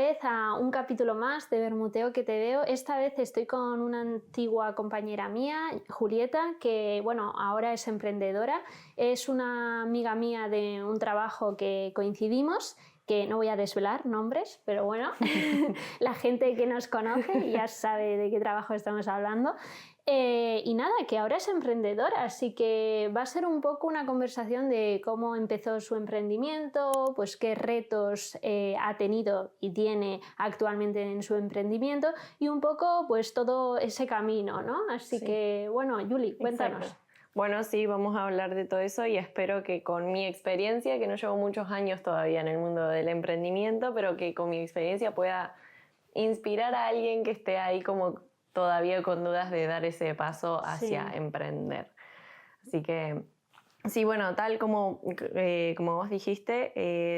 vez a un capítulo más de Bermuteo que te veo. Esta vez estoy con una antigua compañera mía, Julieta, que bueno, ahora es emprendedora. Es una amiga mía de un trabajo que coincidimos, que no voy a desvelar nombres, pero bueno, la gente que nos conoce ya sabe de qué trabajo estamos hablando. Y nada, que ahora es emprendedora, así que va a ser un poco una conversación de cómo empezó su emprendimiento, pues qué retos ha tenido y tiene actualmente en su emprendimiento y un poco pues todo ese camino, ¿no? Así que bueno, Juli, cuéntanos. Exacto. Bueno, sí, vamos a hablar de todo eso y espero que con mi experiencia, que no llevo muchos años todavía en el mundo del emprendimiento, pero que con mi experiencia pueda inspirar a alguien que esté ahí como todavía con dudas de dar ese paso hacia emprender. Así que, sí, bueno, tal como vos dijiste,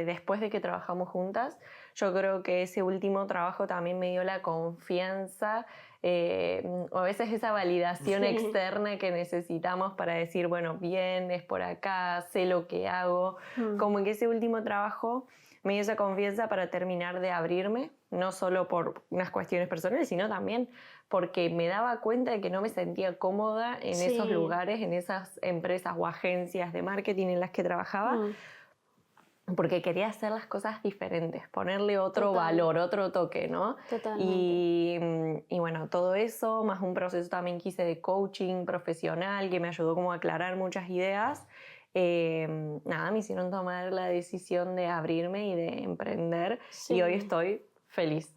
después de que trabajamos juntas, yo creo que ese último trabajo también me dio la confianza, o a veces esa validación externa que necesitamos para decir, bueno, bien, es por acá, sé lo que hago. Como que ese último trabajo me dio esa confianza para terminar de abrirme, no solo por unas cuestiones personales, sino también porque me daba cuenta de que no me sentía cómoda en esos lugares, en esas empresas o agencias de marketing en las que trabajaba, porque quería hacer las cosas diferentes, ponerle otro valor, otro toque, ¿no? Totalmente. Y bueno, todo eso, más un proceso también que hice de coaching profesional que me ayudó como a aclarar muchas ideas. Nada, me hicieron tomar la decisión de abrirme y de emprender y hoy estoy feliz.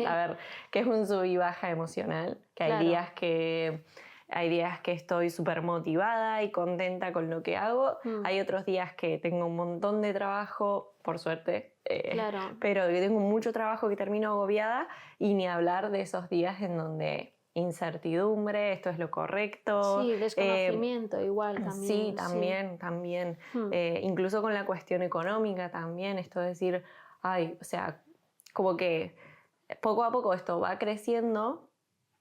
A ver, que es un sub y baja emocional, que hay días que estoy súper motivada y contenta con lo que hago. Hay otros días que tengo un montón de trabajo, por suerte, pero que tengo mucho trabajo que termino agobiada y ni hablar de esos días en donde incertidumbre, esto es lo correcto. Sí, desconocimiento igual también. Sí, también. Incluso con la cuestión económica también, esto de decir, ay, o sea, como que poco a poco esto va creciendo,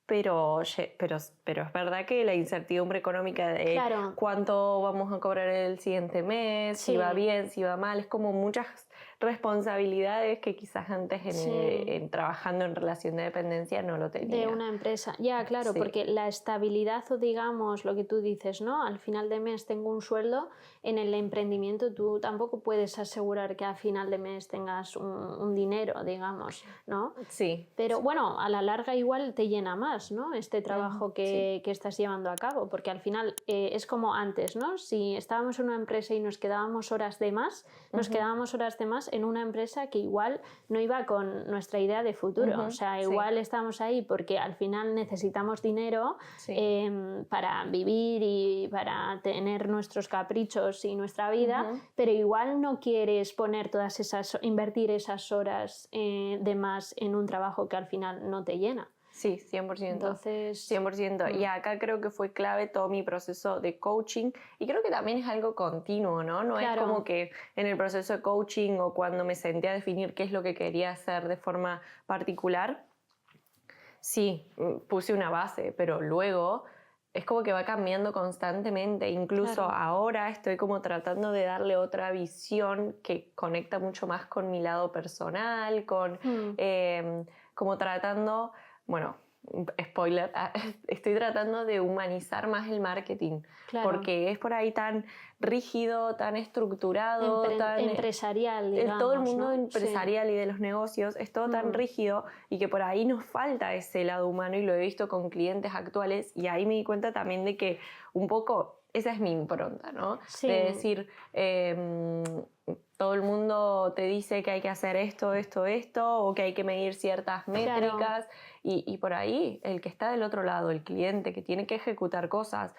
pero es verdad que la incertidumbre económica de cuánto vamos a cobrar el siguiente mes, si va bien, si va mal, es como muchas responsabilidades que quizás antes trabajando en relación de dependencia no lo tenía. De una empresa, claro, porque la estabilidad o digamos lo que tú dices, ¿no? Al final de mes tengo un sueldo, en el emprendimiento tú tampoco puedes asegurar que a final de mes tengas un dinero, digamos, ¿no? Sí. Pero bueno, a la larga igual te llena más, ¿no? Este trabajo que estás llevando a cabo, porque al final es como antes, ¿no? Si estábamos en una empresa y nos quedábamos horas de más, nos quedábamos horas de más en una empresa que igual no iba con nuestra idea de futuro. O sea, igual estamos ahí porque al final necesitamos dinero para vivir y para tener nuestros caprichos y nuestra vida, pero igual no quieres poner invertir esas horas de más en un trabajo que al final no te llena. Sí, 100%. Entonces, 100%. Y acá creo que fue clave todo mi proceso de coaching y creo que también es algo continuo, ¿no? No es como que en el proceso de coaching o cuando me senté a definir qué es lo que quería hacer de forma particular, sí, puse una base, pero luego es como que va cambiando constantemente. Incluso ahora estoy como tratando de darle otra visión que conecta mucho más con mi lado personal, como tratando... Bueno, spoiler, estoy tratando de humanizar más el marketing, porque es por ahí tan rígido, tan estructurado, tan empresarial, digamos, todo el mundo empresarial y de los negocios es todo tan rígido y que por ahí nos falta ese lado humano y lo he visto con clientes actuales y ahí me di cuenta también de que un poco esa es mi impronta, ¿no? De decir... todo el mundo te dice que hay que hacer esto, o que hay que medir ciertas métricas y por ahí el que está del otro lado, el cliente que tiene que ejecutar cosas,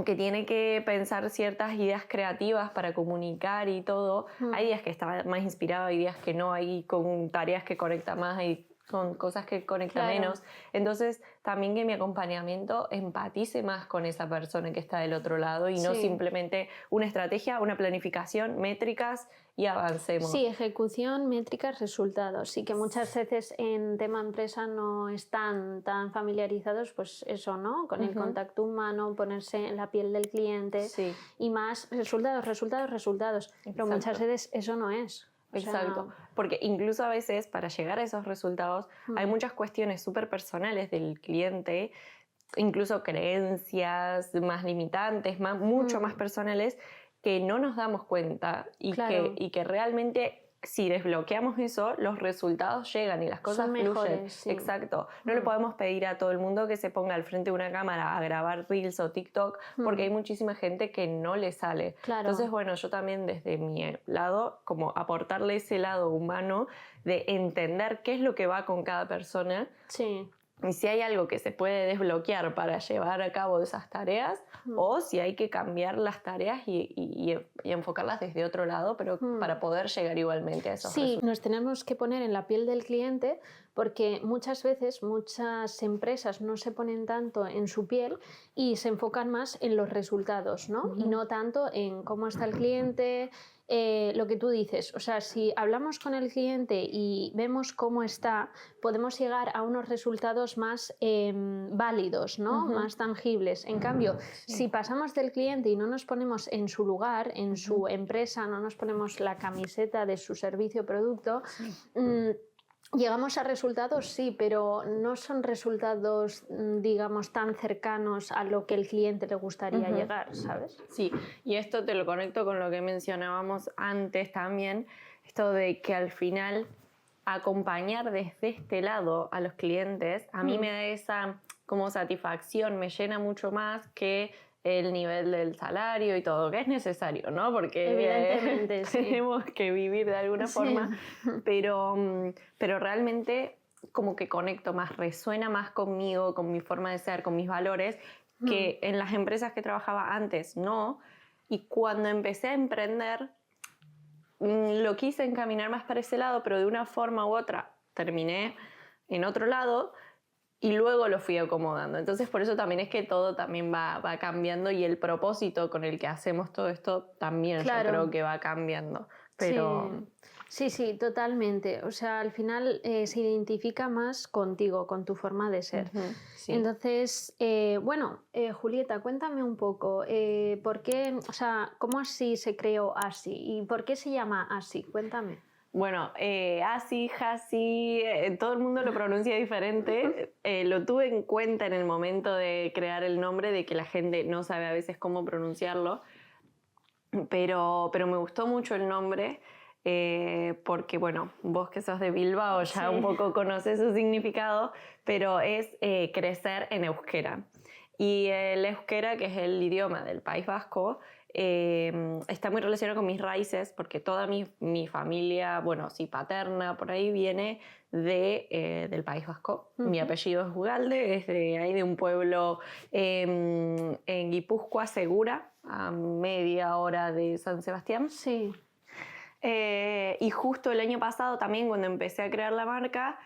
que tiene que pensar ciertas ideas creativas para comunicar y todo, hay días que está más inspirado, hay días que no, hay con tareas que conecta más, hay con cosas que conecta menos. Entonces, también que mi acompañamiento empatice más con esa persona que está del otro lado y no simplemente una estrategia, una planificación, métricas y avancemos. Sí, ejecución, métricas, resultados. Sí, que muchas veces en tema empresa no están tan familiarizados, pues eso, ¿no? Con el contacto humano, ponerse en la piel del cliente y más resultados. Pero muchas veces eso no es. Exacto, porque incluso a veces para llegar a esos resultados hay muchas cuestiones súper personales del cliente, incluso creencias más limitantes, mucho más personales, que no nos damos cuenta y que realmente si desbloqueamos eso, los resultados llegan y las cosas son fluyen. mejores, sí. Exacto. No le podemos pedir a todo el mundo que se ponga al frente de una cámara a grabar Reels o TikTok porque hay muchísima gente que no le sale. Claro. Entonces, bueno, yo también desde mi lado, como aportarle ese lado humano de entender qué es lo que va con cada persona. Sí. Y si hay algo que se puede desbloquear para llevar a cabo esas tareas, o si hay que cambiar las tareas y enfocarlas desde otro lado, pero para poder llegar igualmente a esos resultados. Sí, nos tenemos que poner en la piel del cliente porque muchas veces muchas empresas no se ponen tanto en su piel y se enfocan más en los resultados, ¿no? Y no tanto en cómo está el cliente. Lo que tú dices, o sea, si hablamos con el cliente y vemos cómo está, podemos llegar a unos resultados más válidos, ¿no? Más tangibles. En cambio, si pasamos del cliente y no nos ponemos en su lugar, en su empresa, no nos ponemos la camiseta de su servicio o producto, llegamos a resultados, sí, pero no son resultados, digamos, tan cercanos a lo que el cliente le gustaría llegar, ¿sabes? Sí, y esto te lo conecto con lo que mencionábamos antes también, esto de que al final acompañar desde este lado a los clientes, a mí me da esa como satisfacción, me llena mucho más que el nivel del salario y todo, que es necesario, ¿no? Porque evidentemente tenemos que vivir de alguna forma, pero realmente como que conecto más, resuena más conmigo, con mi forma de ser, con mis valores, que en las empresas que trabajaba antes no. Y cuando empecé a emprender, lo quise encaminar más para ese lado, pero de una forma u otra terminé en otro lado, y luego lo fui acomodando. Entonces, por eso también es que todo también va cambiando y el propósito con el que hacemos todo esto también yo creo que va cambiando. Pero... Sí, totalmente. O sea, al final se identifica más contigo, con tu forma de ser. Sí. Entonces, Julieta, cuéntame un poco, ¿por qué, o sea, cómo así se creó Así y por qué se llama Así? Cuéntame. Bueno, Así, Hasi, todo el mundo lo pronuncia diferente. Lo tuve en cuenta en el momento de crear el nombre, de que la gente no sabe a veces cómo pronunciarlo, pero me gustó mucho el nombre porque, bueno, vos que sos de Bilbao ya un poco conoces su significado, pero es crecer en euskera. Y el euskera, que es el idioma del País Vasco, está muy relacionado con mis raíces porque toda mi familia, bueno, sí, paterna, por ahí viene del País Vasco. Mi apellido es Ugalde, es de ahí de un pueblo en Guipúzcoa, Segura, a media hora de San Sebastián. Sí. Y justo el año pasado también, cuando empecé a crear la marca,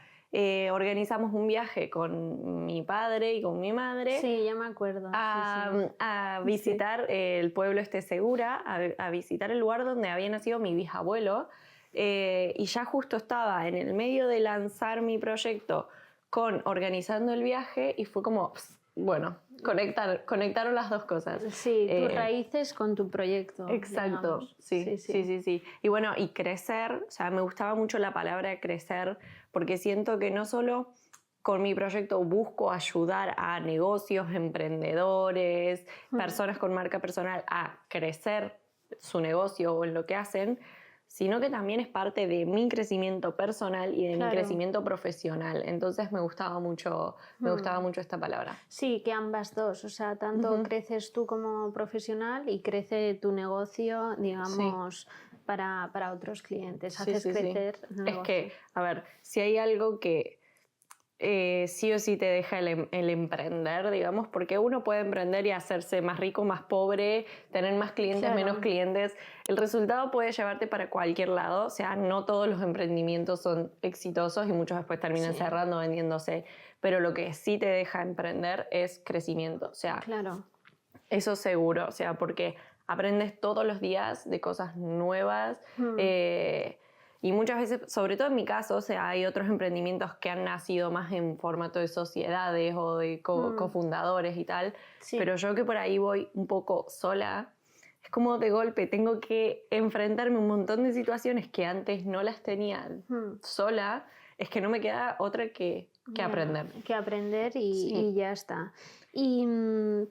organizamos un viaje con mi padre y con mi madre. Sí, ya me acuerdo. A visitar el pueblo Segura, a visitar el lugar donde había nacido mi bisabuelo. Y ya justo estaba en el medio de lanzar mi proyecto organizando el viaje y fue como, bueno, conectaron las dos cosas. Sí, tus raíces con tu proyecto. Exacto, sí. Y bueno, y crecer, o sea, me gustaba mucho la palabra crecer porque siento que no solo con mi proyecto busco ayudar a negocios, emprendedores, personas con marca personal a crecer su negocio o en lo que hacen, sino que también es parte de mi crecimiento personal y de mi crecimiento profesional. Entonces me gustaba mucho esta palabra. Sí, que ambas dos, o sea, tanto creces tú como profesional y crece tu negocio, digamos, para otros clientes. Haces crecer el negocio. Es que, a ver, si hay algo que sí o sí te deja el emprender, digamos, porque uno puede emprender y hacerse más rico, más pobre, tener más clientes, menos clientes. El resultado puede llevarte para cualquier lado, o sea, no todos los emprendimientos son exitosos y muchos después terminan cerrando, vendiéndose, pero lo que sí te deja emprender es crecimiento, o sea, eso seguro, o sea, porque aprendes todos los días de cosas nuevas, y muchas veces, sobre todo en mi caso, o sea, hay otros emprendimientos que han nacido más en formato de sociedades o de cofundadores y tal, pero yo que por ahí voy un poco sola, es como de golpe, tengo que enfrentarme a un montón de situaciones que antes no las tenía sola, es que no me queda otra que aprender. Que aprender y ya está. Y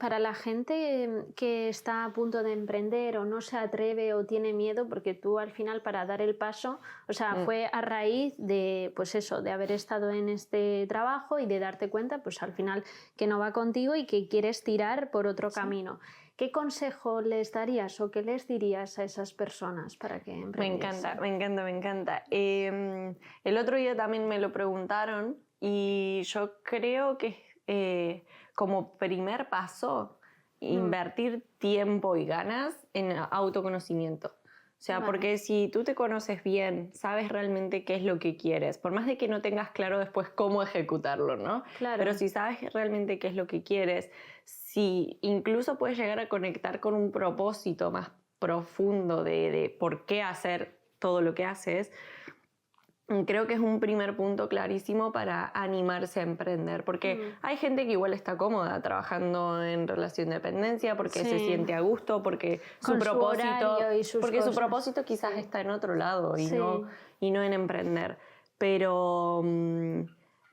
para la gente que está a punto de emprender o no se atreve o tiene miedo, porque tú al final para dar el paso, o sea, fue a raíz de, pues eso, de haber estado en este trabajo y de darte cuenta, pues al final que no va contigo y que quieres tirar por otro camino. ¿Qué consejo les darías o qué les dirías a esas personas para que emprendiesen? Me encanta. El otro día también me lo preguntaron y yo creo que como primer paso, invertir tiempo y ganas en autoconocimiento. O sea, porque si tú te conoces bien, sabes realmente qué es lo que quieres, por más de que no tengas claro después cómo ejecutarlo, ¿no? Claro. Pero si sabes realmente qué es lo que quieres, si incluso puedes llegar a conectar con un propósito más profundo de por qué hacer todo lo que haces, creo que es un primer punto clarísimo para animarse a emprender, porque hay gente que igual está cómoda trabajando en relación de dependencia, porque se siente a gusto, porque su propósito quizás está en otro lado y no en emprender. Pero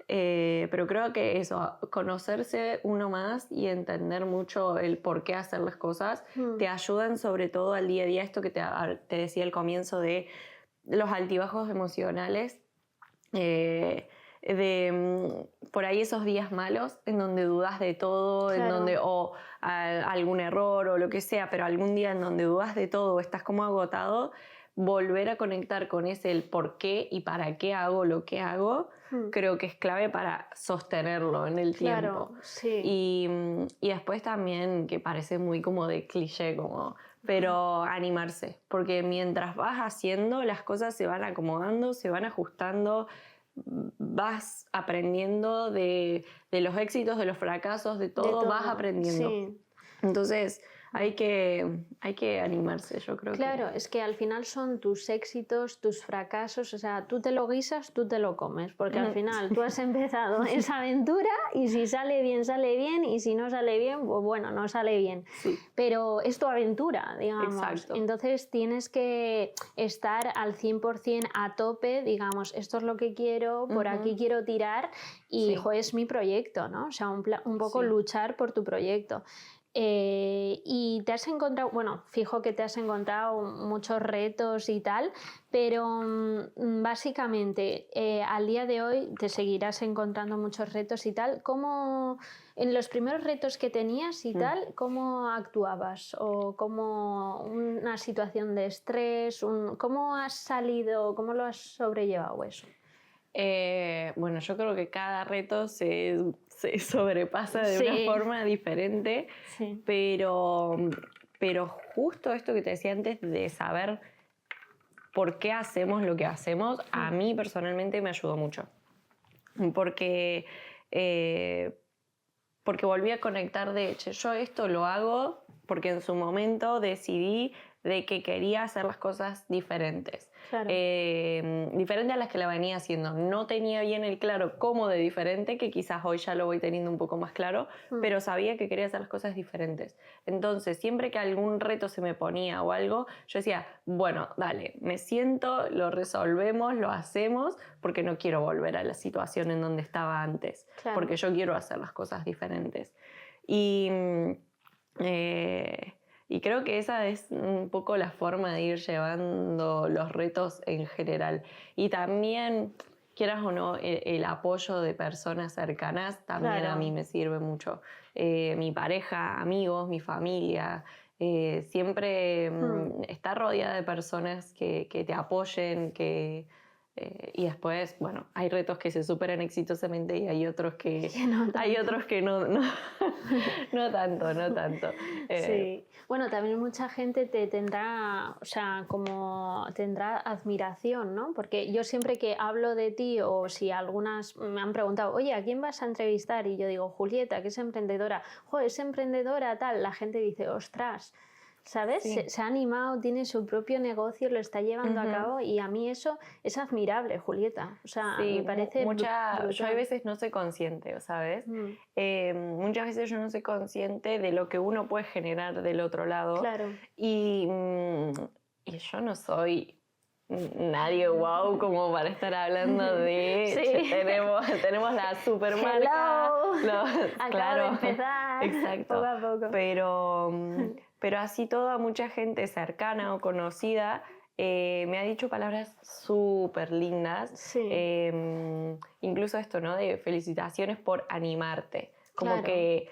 creo que eso, conocerse uno más y entender mucho el por qué hacer las cosas, te ayudan sobre todo al día a día, esto que te decía al comienzo de los altibajos emocionales, por ahí esos días malos en donde dudas de todo, en donde algún error o lo que sea, pero algún día en donde dudas de todo o estás como agotado, volver a conectar con el por qué y para qué hago lo que hago, creo que es clave para sostenerlo en el tiempo. Y después también, que parece muy como de cliché, pero animarse, porque mientras vas haciendo, las cosas se van acomodando, se van ajustando, vas aprendiendo de los éxitos, de los fracasos, de todo. Vas aprendiendo. Entonces hay que animarse, yo creo. Claro, es que al final son tus éxitos, tus fracasos, o sea, tú te lo guisas, tú te lo comes, porque al final tú has empezado esa aventura y si sale bien, y si no sale bien, pues bueno, no sale bien. Pero es tu aventura, digamos. Exacto. Entonces tienes que estar al 100% a tope, digamos, esto es lo que quiero, por aquí quiero tirar y es mi proyecto, ¿no? O sea, un poco luchar por tu proyecto. Y te has encontrado, bueno, fijo que te has encontrado muchos retos y tal, pero básicamente al día de hoy te seguirás encontrando muchos retos y tal. ¿Cómo, en los primeros retos que tenías y tal, cómo actuabas? ¿O como una situación de estrés? ¿Cómo has salido, cómo lo has sobrellevado eso? Bueno, yo creo que cada reto se sobrepasa de una forma diferente, pero justo esto que te decía antes de saber por qué hacemos lo que hacemos, a mí personalmente me ayudó mucho, porque volví a conectar yo esto lo hago porque en su momento decidí de que quería hacer las cosas diferentes. Diferente a las que la venía haciendo. No tenía bien el claro cómo de diferente, que quizás hoy ya lo voy teniendo un poco más claro, pero sabía que quería hacer las cosas diferentes. Entonces, siempre que algún reto se me ponía o algo, yo decía, bueno, dale, me siento, lo resolvemos, lo hacemos, porque no quiero volver a la situación en donde estaba antes, porque yo quiero hacer las cosas diferentes. Y creo que esa es un poco la forma de ir llevando los retos en general. Y también, quieras o no, el apoyo de personas cercanas también a mí me sirve mucho. Mi pareja, amigos, mi familia, siempre estar rodeada de personas que te apoyen, y después, bueno, hay retos que se superan exitosamente y hay otros que no tanto. Bueno, también mucha gente te tendrá, o sea, como tendrá admiración, ¿no? Porque yo siempre que hablo de ti o si algunas me han preguntado, oye, ¿a quién vas a entrevistar? Y yo digo, Julieta, que es emprendedora. Es emprendedora, tal. La gente dice, ostras, ¿sabes? Sí. Se ha animado, tiene su propio negocio, lo está llevando a Ujú. cabo y a mí eso es admirable, Julieta. O sea, Sí, me parece yo a brutal. veces no soy consciente, ¿sabes? Mm, Muchas veces yo no soy consciente de lo que uno puede generar del otro lado. claro. Y yo no soy nadie wow como para estar hablando de Sí. "Che, tenemos la supermarca". Hello. Acabo Claro, de empezar. exacto. Poco a poco. Pero así toda mucha gente cercana o conocida me ha dicho palabras súper lindas. Sí. Incluso esto, ¿no? De felicitaciones por animarte. Como Claro. que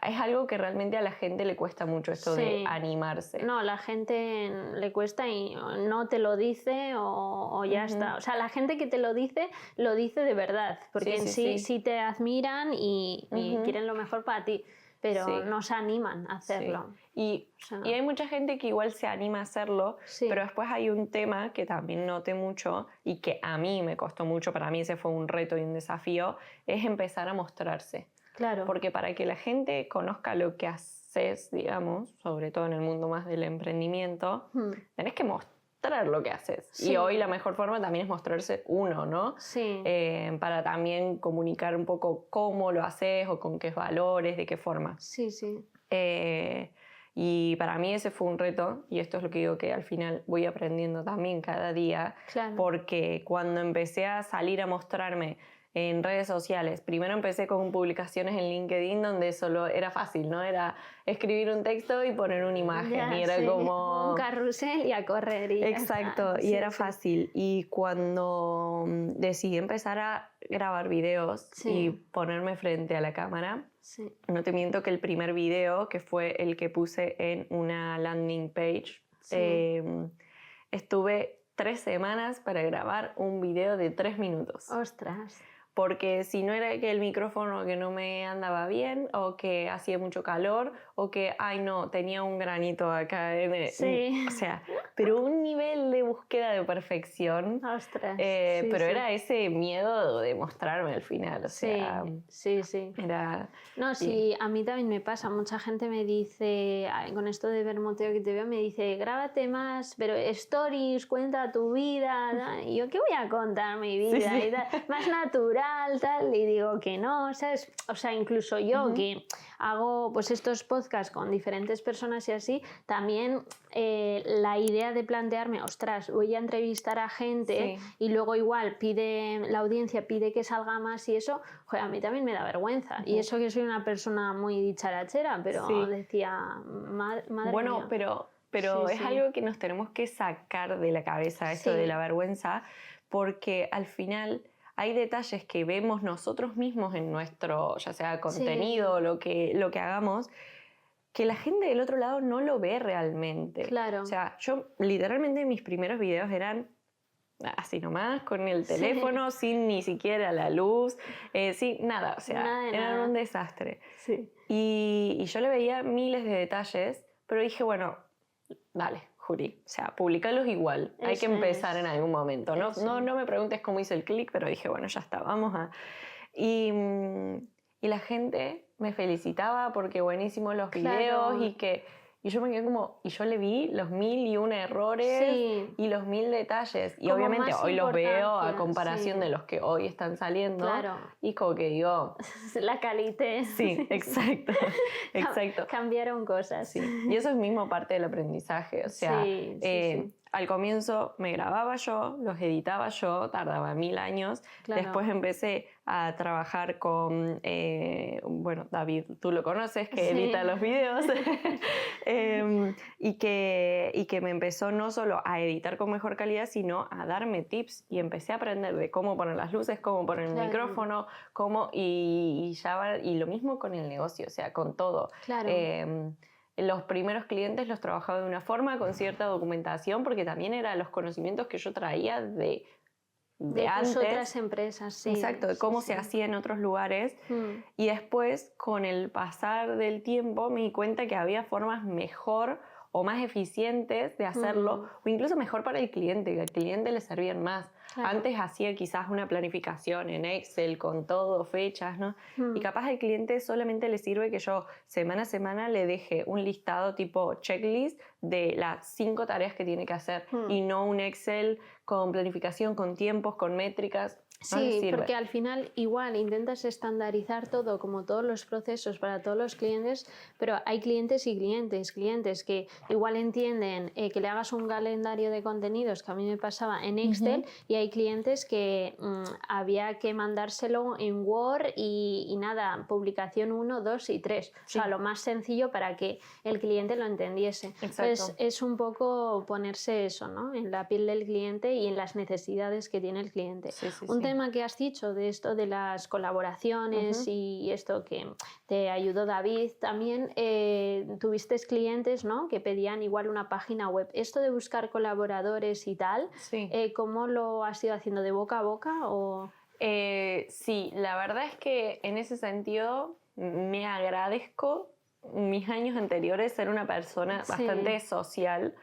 es algo que realmente a la gente le cuesta mucho, esto de Sí. animarse. No, la gente le cuesta y no te lo dice o ya Ujú. está. O sea, la gente que te lo dice de verdad, porque Sí, en sí, sí, sí. sí te admiran y Ujú. quieren lo mejor para ti, pero Sí. no se animan a hacerlo. Y, O sea, y hay mucha gente que igual se anima a hacerlo, Sí. pero después hay un tema que también noté mucho y que a mí me costó mucho, para mí ese fue un reto y un desafío, es empezar a mostrarse. claro. Porque para que la gente conozca lo que haces, digamos, sobre todo en el mundo más del emprendimiento, tenés que mostrar lo que haces. Sí. Y hoy la mejor forma también es mostrarse uno, ¿no? Sí. Para también comunicar un poco cómo lo haces o con qué valores, de qué forma. Sí, sí. Y para mí ese fue un reto, y esto es lo que digo que al final voy aprendiendo también cada día, Claro. porque cuando empecé a salir a mostrarme en redes sociales, primero empecé con publicaciones en LinkedIn donde solo era fácil, ¿no? Era escribir un texto y poner una imagen, Ya, y era sí. como... un carrusel y a correr. Y ya Exacto, está. y Sí, era sí. fácil. Y cuando decidí empezar a grabar videos Sí. y ponerme frente a la cámara, Sí. no te miento que el primer video, que fue el que puse en una landing page, Sí. estuve 3 semanas para grabar un video de 3 minutos. Ostras. Porque si no era que el micrófono que no me andaba bien, o que hacía mucho calor, o que, ay no, tenía un granito acá. Sí. O sea, pero un nivel de búsqueda de perfección. Ostras. Pero sí. era ese miedo de mostrarme al final. O sea, sí. era... No, sí, a mí también me pasa. Mucha gente me dice, con esto de Vermuteo que te veo, me dice, grábate más, pero stories, cuenta tu vida. ¿no? Y yo, ¿qué voy a contar mi vida? Sí, sí. Y tal, más natural, tal. Y digo que no, ¿sabes? O sea, incluso yo que hago pues estos podcasts con diferentes personas y así, también la idea de plantearme, ostras, voy a entrevistar a gente y luego igual la audiencia pide que salga más y eso, joder, a mí también me da vergüenza. Y eso que soy una persona muy dicharachera, pero decía, madre bueno, mía. pero Sí, es sí. algo que nos tenemos que sacar de la cabeza, esto Sí. de la vergüenza, porque al final hay detalles que vemos nosotros mismos en nuestro, ya sea contenido o lo que hagamos, que la gente del otro lado no lo ve realmente. Claro. O sea, yo literalmente mis primeros videos eran así nomás, con el teléfono, sin ni siquiera la luz, sin nada, o sea, Nada de eran nada. un desastre. Sí. Y yo le veía miles de detalles, pero dije, bueno, dale, Juli, o sea, publicalos igual, hay que Eso empezar es. en algún momento, ¿no? Eso. No me preguntes cómo hice el clic, pero dije, bueno, ya está, vamos a... Y la gente me felicitaba porque buenísimos los videos y yo me quedé como, y yo le vi los 1001 errores y los 1000 detalles. Y Como obviamente más hoy los veo a importancia, comparación de los que hoy están saliendo. Claro. Y como que digo... La calité. Sí, exacto, exacto. Cambiaron cosas. Sí. Y eso es mismo parte del aprendizaje. O sea, sí. Al comienzo me grababa yo, los editaba yo, tardaba 1000 años. Claro. Después empecé a trabajar con, bueno, David, tú lo conoces, que edita los videos. Y que me empezó no solo a editar con mejor calidad, sino a darme tips. Y empecé a aprender de cómo poner las luces, cómo poner el micrófono, y lo mismo con el negocio, o sea, con todo. Claro. Los primeros clientes los trabajaba de una forma, con cierta documentación, porque también eran los conocimientos que yo traía de antes. Otras empresas, sí. Exacto, de cómo se hacía en otros lugares. Y después, con el pasar del tiempo, me di cuenta que había formas mejor o más eficientes de hacerlo, o incluso mejor para el cliente, que al cliente le servían más. Claro. Antes hacía quizás una planificación en Excel con todo, fechas, ¿no? Y capaz al cliente solamente le sirve que yo semana a semana le deje un listado tipo checklist de las 5 tareas que tiene que hacer y no un Excel con planificación, con tiempos, con métricas. No le Sí, sirve. porque al final igual intentas estandarizar todo, como todos los procesos para todos los clientes, pero hay clientes y clientes que igual entienden que le hagas un calendario de contenidos, que a mí me pasaba en Excel, y hay clientes que había que mandárselo en Word y nada, publicación 1, 2 y 3. O sea, lo más sencillo para que el cliente lo entendiese. Exacto. Entonces, es un poco ponerse eso, ¿no? En la piel del cliente y en las necesidades que tiene el cliente. Un tema que has dicho de esto de las colaboraciones y esto que te ayudó David, también tuviste clientes, ¿no? Que pedían igual una página web. Esto de buscar colaboradores y tal, ¿cómo lo has ido haciendo? ¿De boca a boca o...? Sí, la verdad es que en ese sentido me agradezco mis años anteriores ser una persona bastante social,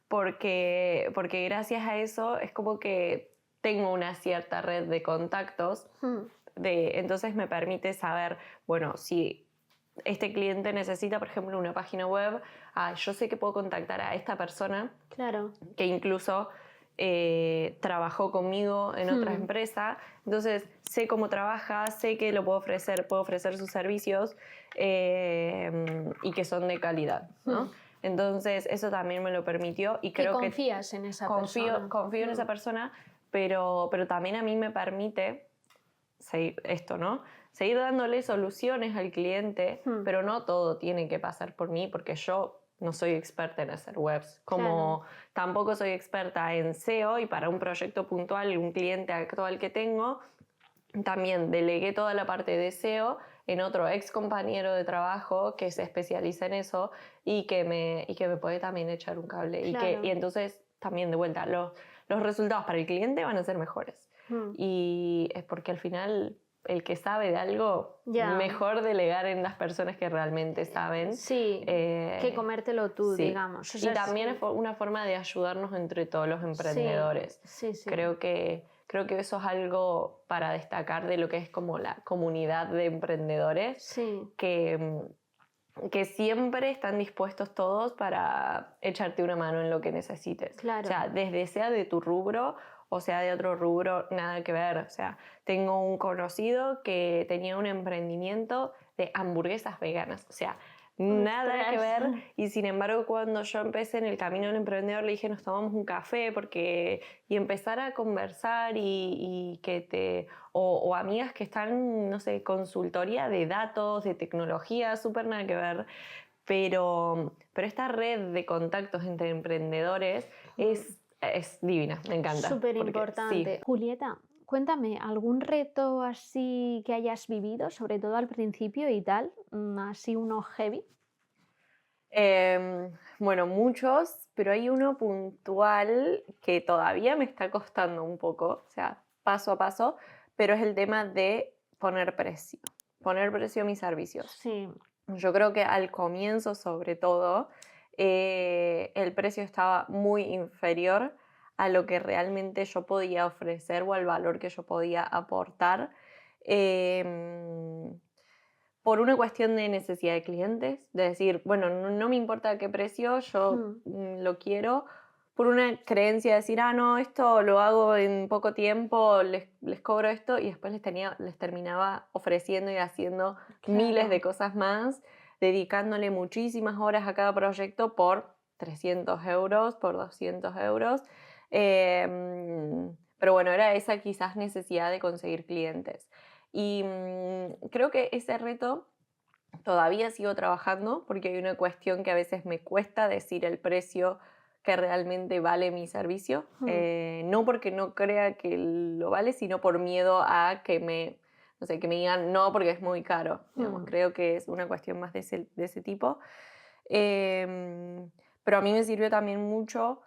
porque gracias a eso es como que tengo una cierta red de contactos, entonces me permite saber, bueno, si este cliente necesita, por ejemplo, una página web, yo sé que puedo contactar a esta persona, que incluso trabajó conmigo en otra empresa, entonces sé cómo trabaja, sé que lo puedo ofrecer sus servicios y que son de calidad, ¿no? Entonces eso también me lo permitió y creo que confías en esa persona. Confío en esa persona, pero también a mí me permite seguir esto, ¿no? Seguir dándole soluciones al cliente, pero no todo tiene que pasar por mí porque yo no soy experta en hacer webs, como tampoco soy experta en SEO, y para un proyecto puntual, un cliente actual que tengo, también delegué toda la parte de SEO en otro ex compañero de trabajo que se especializa en eso y que me puede también echar un cable. Y entonces también de vuelta los resultados para el cliente van a ser mejores. Y es porque al final el que sabe de algo, mejor delegar en las personas que realmente saben. Que comértelo tú, digamos. O sea, y también es una forma de ayudarnos entre todos los emprendedores. Creo que eso es algo para destacar de lo que es como la comunidad de emprendedores, que siempre están dispuestos todos para echarte una mano en lo que necesites. O sea, desde sea de tu rubro o sea de otro rubro, nada que ver. O sea, tengo un conocido que tenía un emprendimiento de hamburguesas veganas. O sea, nada que ver, y sin embargo cuando yo empecé en el camino del emprendedor le dije nos tomamos un café y empezar a conversar y que o amigas que están, no sé, consultoría de datos, de tecnología, súper nada que ver, pero esta red de contactos entre emprendedores es divina, me encanta. Súper importante. Julieta, cuéntame, ¿algún reto así que hayas vivido, sobre todo al principio y tal? Así uno heavy. Bueno, muchos, pero hay uno puntual que todavía me está costando un poco, o sea, paso a paso, pero es el tema de poner precio a mis servicios. Yo creo que al comienzo, sobre todo, el precio estaba muy inferior a lo que realmente yo podía ofrecer o al valor que yo podía aportar, por una cuestión de necesidad de clientes, de decir, bueno, no me importa a qué precio, yo lo quiero, por una creencia de decir, no, esto lo hago en poco tiempo, les cobro esto, y después les terminaba ofreciendo y haciendo miles de cosas más, dedicándole muchísimas horas a cada proyecto por 300 euros, por 200 euros. Pero bueno, era esa quizás necesidad de conseguir clientes. Y creo que ese reto todavía sigo trabajando porque hay una cuestión que a veces me cuesta decir el precio que realmente vale mi servicio. No porque no crea que lo vale, sino por miedo a que me digan no porque es muy caro. Creo que es una cuestión más de ese tipo. Pero a mí me sirvió también mucho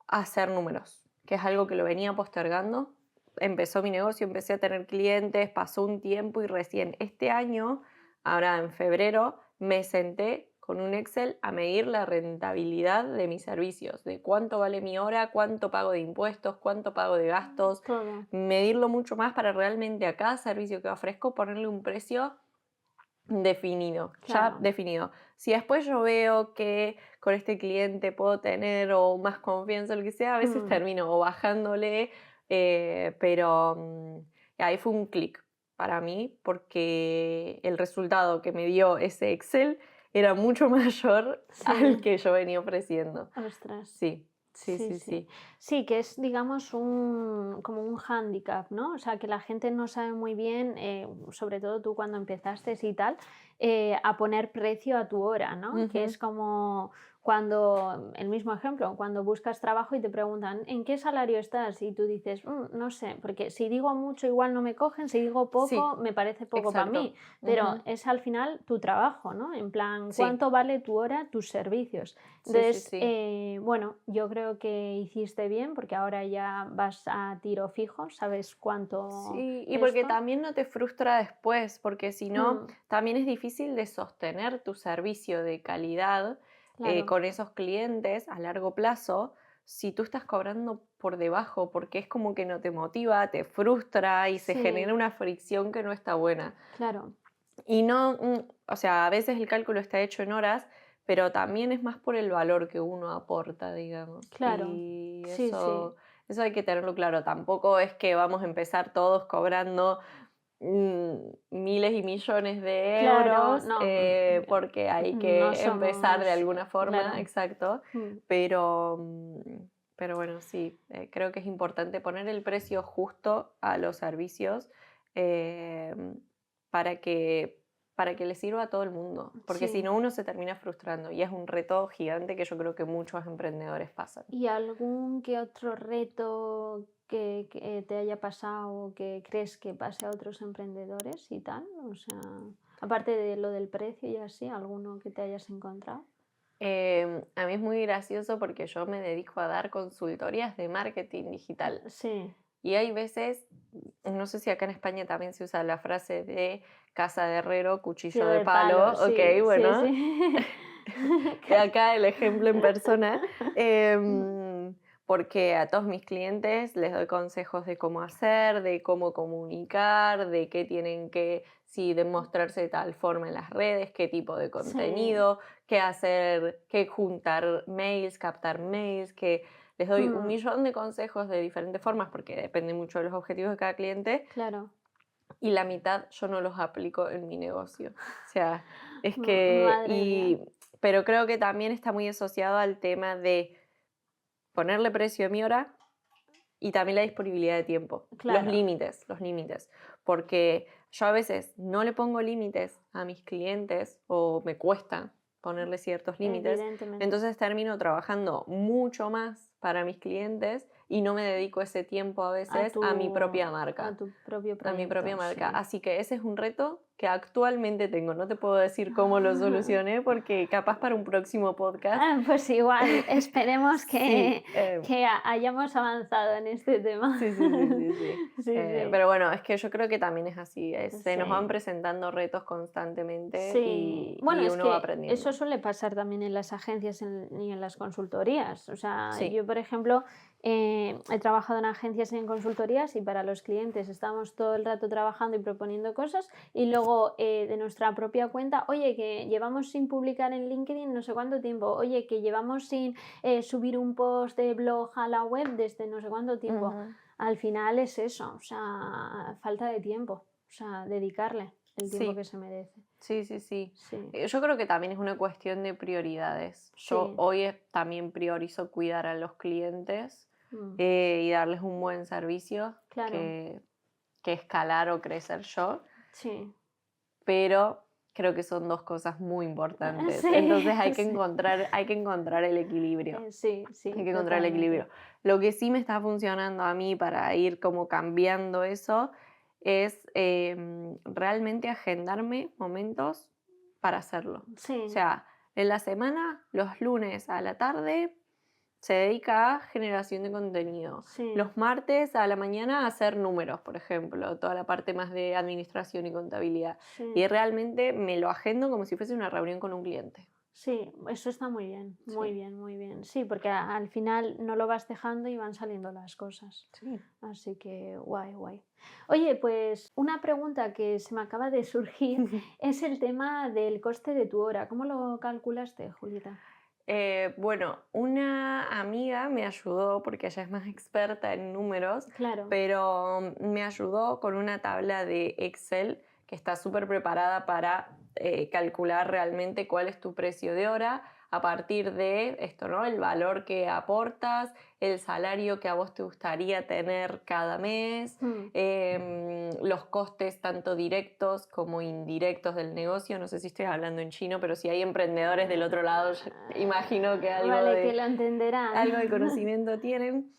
hacer números, que es algo que lo venía postergando. Empezó mi negocio, empecé a tener clientes, pasó un tiempo y recién este año, ahora en febrero, me senté con un Excel a medir la rentabilidad de mis servicios, de cuánto vale mi hora, cuánto pago de impuestos, cuánto pago de gastos, Todo. medirlo mucho más para realmente a cada servicio que ofrezco ponerle un precio definido, Claro. ya definido. Si después yo veo que con este cliente puedo tener o más confianza o lo que sea, a veces termino o bajándole, pero ahí fue un clic para mí porque el resultado que me dio ese Excel era mucho mayor al que yo venía ofreciendo. Ostras. Sí, sí, Sí, sí, sí. sí. Sí, que es, digamos, como un hándicap, ¿no? O sea, que la gente no sabe muy bien, sobre todo tú cuando empezaste y tal, a poner precio a tu hora, ¿no? Que es como cuando, el mismo ejemplo, cuando buscas trabajo y te preguntan, ¿en qué salario estás? Y tú dices, no sé, porque si digo mucho igual no me cogen, si digo poco Sí, me parece poco para exacto. mí, pero es al final tu trabajo, ¿no? En plan, Sí. ¿cuánto vale tu hora, tus servicios? Sí, sí, Entonces, sí. bueno, yo creo que hiciste bien porque ahora ya vas a tiro fijo, sabes cuánto Sí, y porque esto. también no te frustra después, porque si no, Mm, también es difícil de sostener tu servicio de calidad claro, con esos clientes a largo plazo si tú estás cobrando por debajo, porque es como que no te motiva, te frustra y se genera sí, una fricción que no está buena. claro, Y no, o sea, a veces el cálculo está hecho en horas, pero también es más por el valor que uno aporta, digamos. claro, Y sí, sí, eso hay que tenerlo claro. Tampoco es que vamos a empezar todos cobrando miles y millones de claro, euros, no, porque hay no que empezar de somos, alguna forma, claro, exacto. mm, Pero, pero bueno, sí, creo que es importante poner el precio justo a los servicios eh, para para que le sirva a todo el mundo, porque si sí. no uno se termina frustrando y es un reto gigante que yo creo que muchos emprendedores pasan. ¿Y algún que otro reto que te haya pasado o que crees que pase a otros emprendedores y tal? O sea, aparte de lo del precio y así, ¿alguno que te hayas encontrado? A mí es muy gracioso porque yo me dedico a dar consultorías de marketing digital. Sí, Y hay veces, no sé si acá en España también se usa la frase de casa de herrero, cuchillo tío de de palo, palo, ok, sí, sí, bueno, sí. acá el ejemplo en persona, porque a todos mis clientes les doy consejos de cómo hacer, de cómo comunicar, de qué tienen que, si demostrarse de tal forma en las redes, qué tipo de Sí, contenido, qué hacer, qué juntar mails, captar mails, que les doy un mm, millón de consejos de diferentes formas porque depende mucho de los objetivos de cada cliente claro. y la mitad yo no los aplico en mi negocio. O sea, es que, Madre mía, pero creo que también está muy asociado al tema de ponerle precio a mi hora y también la disponibilidad de tiempo. claro, Los límites. Porque yo a veces no le pongo límites a mis clientes o me cuesta ponerle ciertos límites, evidentemente. entonces termino trabajando mucho más para mis clientes y no me dedico ese tiempo a A veces tu, a mi propia a marca. tu propio A mi proyecto, propia sí. marca. Así que ese es un reto que actualmente tengo. No te puedo decir cómo lo solucioné porque capaz para un próximo podcast. Pues igual, esperemos Sí, que hayamos avanzado en este tema. sí, sí, sí, sí, sí. Sí, sí, Pero bueno, es que yo creo que también es así. Se nos van sí. presentando retos constantemente Sí, bueno, y es uno va que eso aprendiendo. suele pasar también en las agencias y en las consultorías. O sea, Sí, yo, por ejemplo, he trabajado en agencias y en consultorías y para los clientes estamos todo el rato trabajando y proponiendo cosas y luego de nuestra propia cuenta, oye, que llevamos sin publicar en LinkedIn no sé cuánto tiempo, oye, que llevamos sin subir un post de blog a la web desde no sé cuánto tiempo. ujú, Al final es eso, o sea, falta de tiempo, o sea, dedicarle el tiempo que sí, se merece. sí, sí, sí. Sí, Yo creo que también es una cuestión de prioridades. Yo sí, hoy también priorizo cuidar a los clientes mm, y darles un buen servicio claro, que escalar o crecer yo, sí. pero creo que son dos cosas muy importantes. Sí, Entonces sí. hay que encontrar el equilibrio. Sí, Hay sí, que encontrar el totalmente. equilibrio. Lo que sí me está funcionando a mí para ir como cambiando eso es realmente agendarme momentos para hacerlo. O Sí, sea, en la semana, los lunes a la tarde, se dedica a generación de contenido. sí, Los martes a la mañana a hacer números, por ejemplo, toda la parte más de administración y contabilidad. sí. Y realmente me lo agendo como si fuese una reunión con un cliente. Sí, eso está muy bien, muy Sí. bien, muy bien. Sí, porque al final no lo vas dejando y van saliendo las cosas. Sí. Así que guay, guay. Oye, pues una pregunta que se me acaba de surgir es el tema del coste de tu hora. ¿Cómo lo calculaste, Julieta? Bueno, una amiga me ayudó porque ella es más experta en números, Claro. pero me ayudó con una tabla de Excel que está súper preparada para calcular realmente cuál es tu precio de hora a partir de esto, ¿no? El valor que aportas, el salario que a vos te gustaría tener cada mes, Mm. los costes tanto directos como indirectos del negocio. No sé si estoy hablando en chino, pero si hay emprendedores del otro lado, imagino que Vale, que lo entenderán. algo de conocimiento tienen.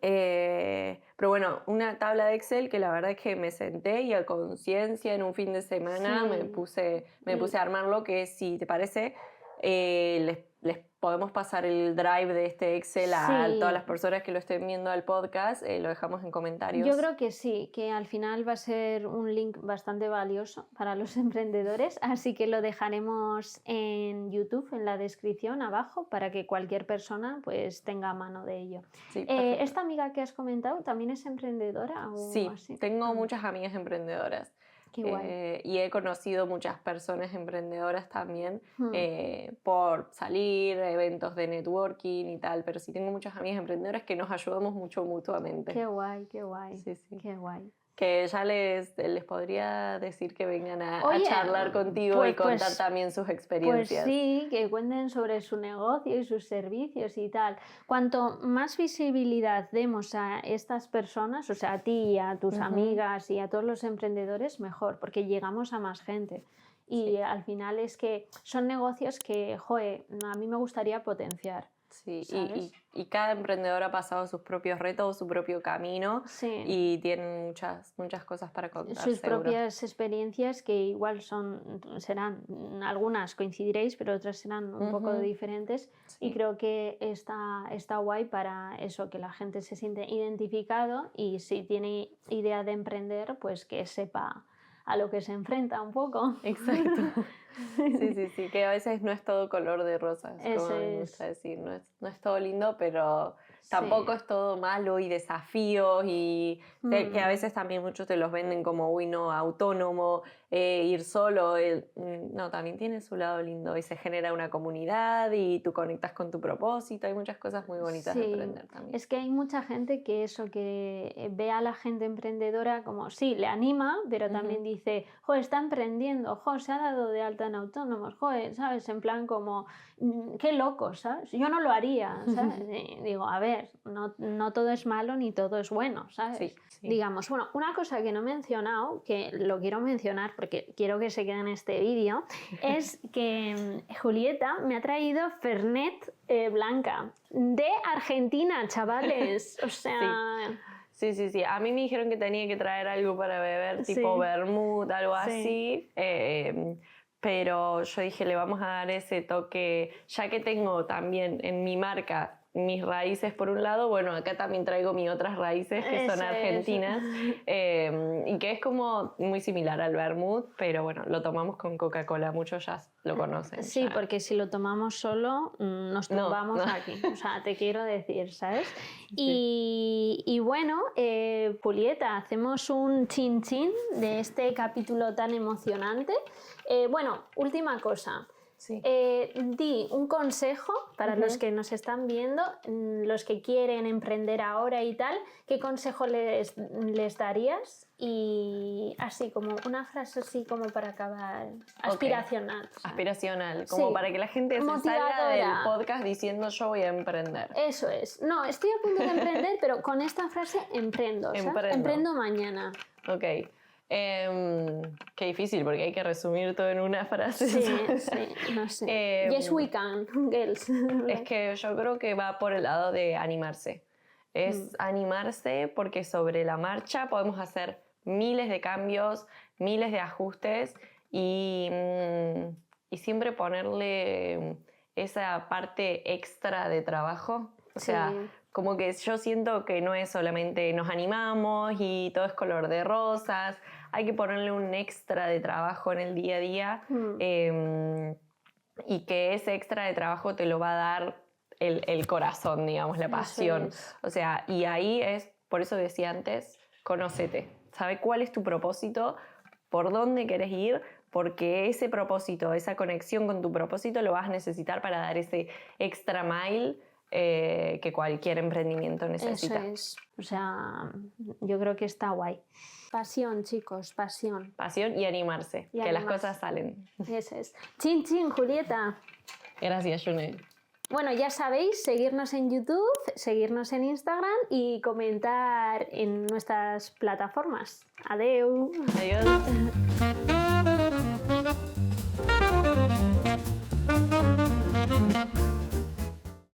Pero bueno, una tabla de Excel que la verdad es que me senté y a conciencia en un fin de semana me Sí. puse a armarlo, que si te parece, les podemos pasar el drive de este Excel a todas las Sí, personas que lo estén viendo al podcast, lo dejamos en yo comentarios. creo que sí, que al final va a ser un link bastante valioso para los emprendedores, así que lo dejaremos en YouTube, en la descripción abajo, para que cualquier persona pues tenga a mano de ello. Sí, perfecto. ¿Esta amiga que has comentado también es emprendedora o Sí, así? tengo Ah, muchas amigas emprendedoras. qué guay. Y he conocido muchas personas emprendedoras también Hmm, por salir a eventos de networking y tal, pero sí tengo muchas amigas emprendedoras que nos ayudamos mucho mutuamente. qué guay, qué guay, Sí, sí. qué guay. Que ya les podría decir que vengan a Oye, charlar contigo y pues, contar pues también sus Pues experiencias. sí, que cuenten sobre su negocio y sus servicios y tal. Cuanto más visibilidad demos a estas personas, o sea, a ti y a tus Ujú, amigas y a todos los emprendedores, mejor, porque llegamos a más gente. Y sí. al final es que son negocios que, joe, a mí me gustaría potenciar, Sí, ¿sabes? y cada emprendedor ha pasado sus propios retos, su propio camino Sí. y tienen muchas cosas para contar, Sus seguro. propias experiencias que igual serán, algunas coincidiréis, pero otras serán un poco Ujú, diferentes y sí, creo que está guay para eso, que la gente se siente identificado y si tiene idea de emprender, pues que sepa a lo que se enfrenta un poco. exacto. Sí, sí, sí, que a veces no es todo color de rosas, como Eso a mí me gusta es, decir, no es todo lindo, pero sí. tampoco es todo malo y desafíos y que a Mm. veces también muchos te los venden como, uy, no, autónomo, ir solo, no, también tiene su lado lindo y se genera una comunidad y tú conectas con tu propósito, hay muchas cosas muy bonitas de Sí, emprender también. es que hay mucha gente que eso, que ve a la gente emprendedora como, sí, le anima, pero también Ujú, dice, jo, está emprendiendo, jo, se ha dado de alta en autónomos, jo, ¿sabes? En plan como, qué loco, ¿sabes? Yo no lo haría, ¿sabes? Y digo, a ver, no todo es malo ni todo es bueno, ¿sabes? sí, sí. Digamos, bueno, una cosa que no he mencionado, que lo quiero mencionar porque quiero que se quede en este vídeo, es que Julieta me ha traído Fernet blanca de Argentina, chavales. O Sí. sea, Sí, sí, sí. A mí me dijeron que tenía que traer algo para beber, tipo sí, vermut, algo sí. así. Pero yo dije, le vamos a dar ese toque, ya que tengo también en mi marca mis raíces por un lado, bueno, acá también traigo mis otras raíces que son Eso es. argentinas y que es como muy similar al vermut, pero bueno, lo tomamos con Coca-Cola, muchos ya lo conocen. Sí, Ya. porque si lo tomamos solo, nos No, no. tumbamos aquí. O sea, te quiero decir, ¿sabes? Sí, sí. Y bueno, Julieta, hacemos un chin chin de este capítulo tan emocionante. Bueno, última cosa. Sí. Di un consejo para los Ujú. que nos están viendo, los que quieren emprender ahora y tal, ¿qué consejo les darías? Y así como una frase así como para acabar, Ok. aspiracional, ¿sabes? Aspiracional, como Sí, para que la gente se salga del motivadora. podcast diciendo yo voy a emprender. Eso es. No, estoy a punto de emprender, pero con esta frase emprendo, ¿sabes? Emprendo. Emprendo mañana. Ok. Qué difícil porque hay que resumir todo en una frase. Sí, ¿Sabes? sí, no sé. Yes, Em, we can, girls. es que yo creo que va por el lado de animarse. Mm, Es animarse porque sobre la marcha podemos hacer miles de cambios, miles de ajustes y siempre ponerle esa parte extra de trabajo. O sea, sí. como que yo siento que no es solamente nos animamos y todo es color de rosas, hay que ponerle un extra de trabajo en el día a día. Mm. y que ese extra de trabajo te lo va a dar el corazón, digamos, la pasión. O sea, y ahí es, por eso decía antes, conócete, sabe cuál es tu propósito, por dónde querés ir, porque ese propósito, esa conexión con tu propósito lo vas a necesitar para dar ese extra mile que cualquier emprendimiento necesita. Eso es, o sea, yo creo que está guay. Pasión, chicos, pasión. Pasión y animarse, que las cosas salen. Eso es. Chin, chin, Julieta. Gracias, June. Bueno, ya sabéis, seguirnos en YouTube, seguirnos en Instagram y comentar en nuestras plataformas. Adeu. Adiós.